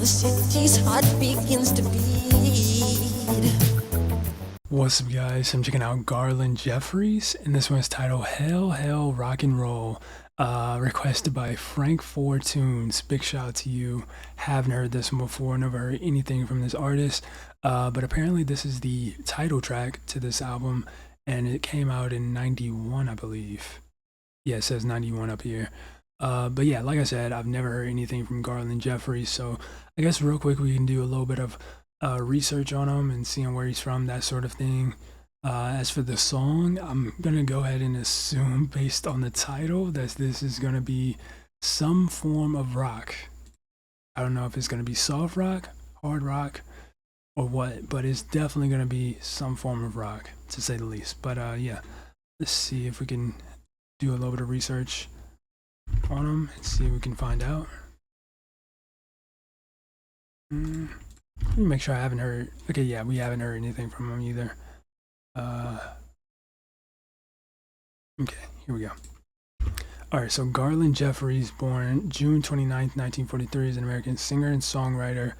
the city's heart begins to beat. What's up, guys? I'm checking out Garland Jeffries, and this one's titled Hell Hell Rock and Roll, requested by Frank Four Tunes. Big shout out to you. Haven't heard this one before, never heard anything from this artist, but apparently this is the title track to this album, and it came out in 91, I believe. Yeah, it says 91 up here. But yeah, like I said, I've never heard anything from Garland Jeffries, so I guess real quick we can do a little bit of research on him and seeing where he's from, that sort of thing. As for the song, I'm gonna go ahead and assume, based on the title, that this is gonna be some form of rock. I don't know if it's gonna be soft rock, hard rock, or what, but it's definitely gonna be some form of rock, to say the least. But yeah, let's see if we can do a little bit of research on him and see if we can find out. Let me make sure I haven't heard. Okay, yeah, we haven't heard anything from him either. Okay, here we go. Alright, so Garland Jeffries, born June 29th, 1943, is an American singer and songwriter,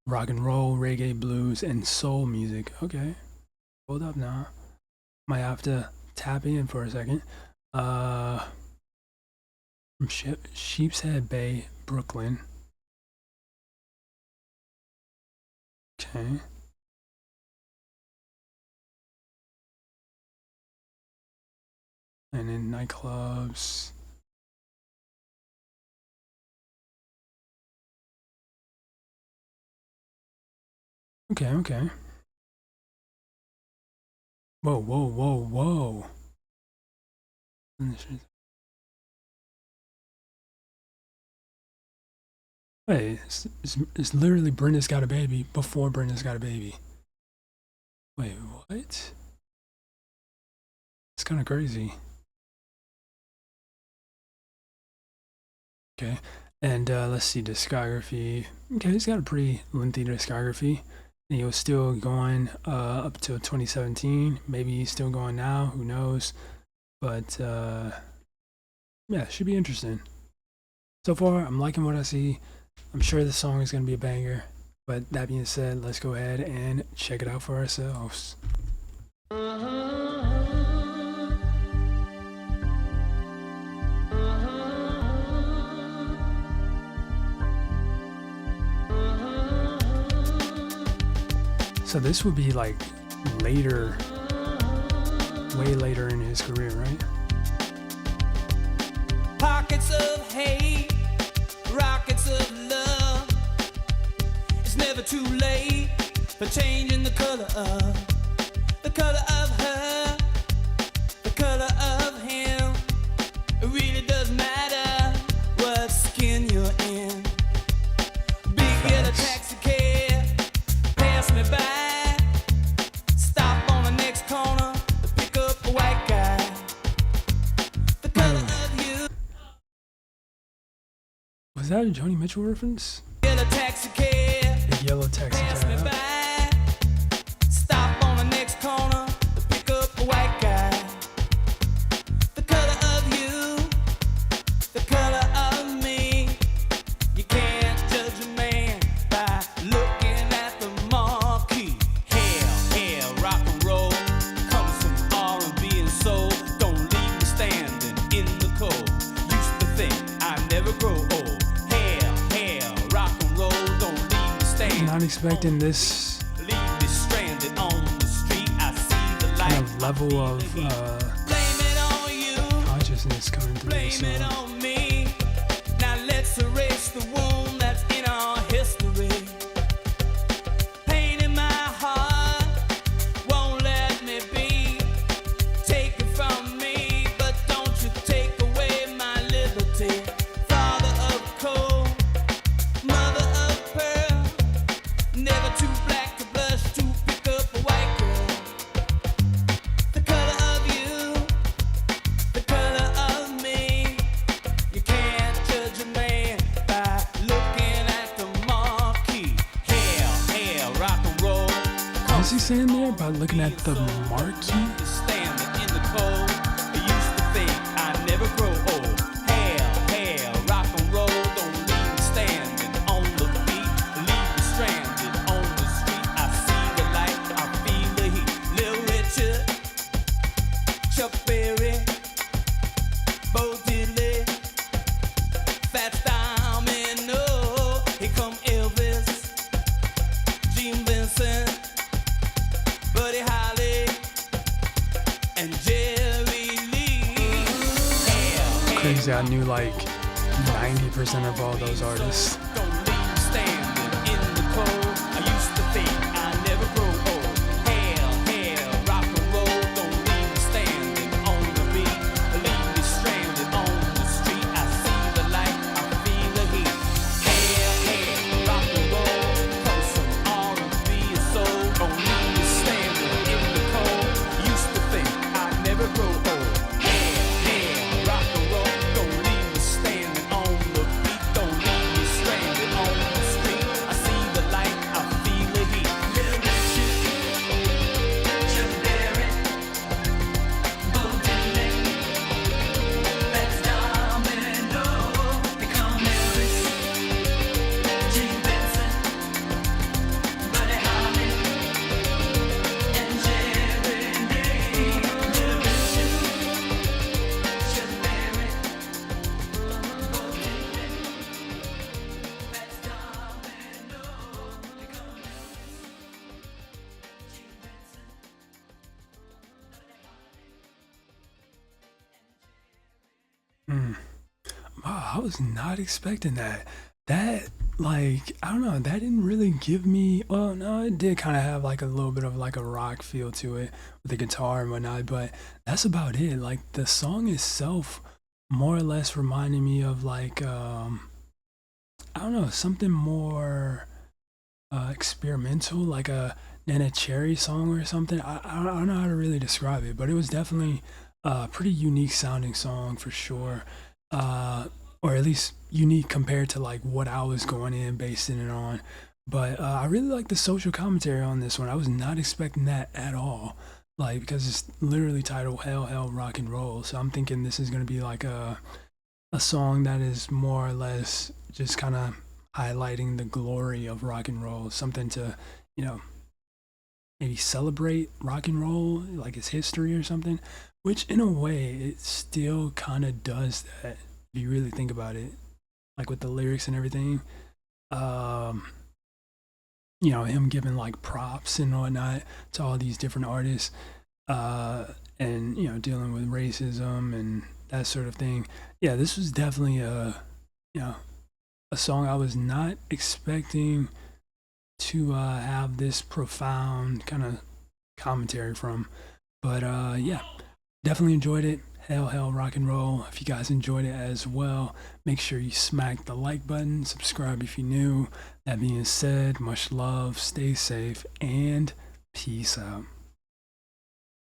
rock and roll, reggae, blues, and soul music. Okay, hold up now. Might have to tap in for a second. From Sheepshead Bay, Brooklyn. Okay. And in nightclubs. Okay, okay. Whoa, whoa, whoa, whoa. Wait, it's literally Brenda's Got a Baby before Brenda's Got a Baby. Wait, what? It's kind of crazy. Okay, and let's see, discography. Okay, he's got a pretty lengthy discography. And he was still going up till 2017. Maybe he's still going now, who knows? But yeah, it should be interesting. So far, I'm liking what I see. I'm sure the song is going to be a banger, but that being said, let's go ahead and check it out for ourselves. So this would be like later, way later in his career, right? Pockets of hate, rockets of love. It's never too late for changing the color of her, the color of him. It really doesn't matter what skin you're in. Big yellow taxi cab, pass me by. Stop on the next corner to pick up a white guy. The color of you. Was that a Joni Mitchell reference? Yellow taxi cab, Big yellow taxi pass me cab. by. Stop on the next corner to pick up a white guy. The color of you, the color of me. You can't judge a man by looking at the marquee. Hell, rock and roll comes from R&B and soul. Don't leave me standing in the cold. Used to think I'd never grow old. Hell, rock and roll, don't leave me standing. Not expecting this Leave me stranded on the street. I see the light. kind of level of Blame it on you. consciousness coming through this Blame it song. on me. Now let's erase the wound that's in our history. Pain in my heart won't let me be. Take it from me, but don't you take away my liberty. Father of coal, mother of pearl. Never too black to blush to pick up a white girl. The color of you, the color of me. You can't judge a man by looking at the marquee. Hell, rock and roll. What is he saying there about looking at the marquee? Standing in the cold. I used to think I'd never grow old. Hell, rock and roll. Don't leave me standing on the beat. Leave honestly, I knew like 90% of all those artists. Don't leave me standing in the cold. I used to think I never grow old. Hell, hell, rock and roll. Don't leave me standing on the beat. Leave me stranded on the street. I see the light, I feel the heat. Hell, hell, rock and roll. Come some R&B and soul. Don't leave me standing in the cold. Used to think I never grow old. Hell, hell, rock and roll. Don't leave me standing on the beat. Don't leave me stranded on the street. I see the light, I feel the heat. Little Richard, Chuck Berry, Bo Diddley, that's Domino, become Elvis, Gene Benson, Buddy Holly, and Jerry Lee. Little Richard, Chuck Berry, Bo Diddley, that's Domino, become Elvis, Gene Benson, Wow, I was not expecting that. That, like, I don't know, that didn't really give me, well, no, it did kind of have like a little bit of like a rock feel to it with the guitar and whatnot, but that's about it. Like, the song itself more or less reminded me of like, I don't know, something more experimental, like a Nana Cherry song or something. I don't know how to really describe it, but it was definitely a pretty unique sounding song for sure. Or at least unique compared to like what I was going in basing it on. But I really like the social commentary on this one. I was not expecting that at all. Like, because it's literally titled Hell Hell Rock and Roll. So I'm thinking this is gonna be like a song that is more or less just kind of highlighting the glory of rock and roll, something to, you know, maybe celebrate rock and roll, like its history or something, which in a way it still kind of does that if you really think about it, like with the lyrics and everything. You know, him giving like props and whatnot to all these different artists, and, you know, dealing with racism and that sort of thing. Yeah, this was definitely you know, a song I was not expecting to have this profound kind of commentary from. But yeah, definitely enjoyed it. Hell, hell, rock and roll. If you guys enjoyed it as well, make sure you smack the like button, subscribe if you're new. That being said, much love, stay safe, and peace out.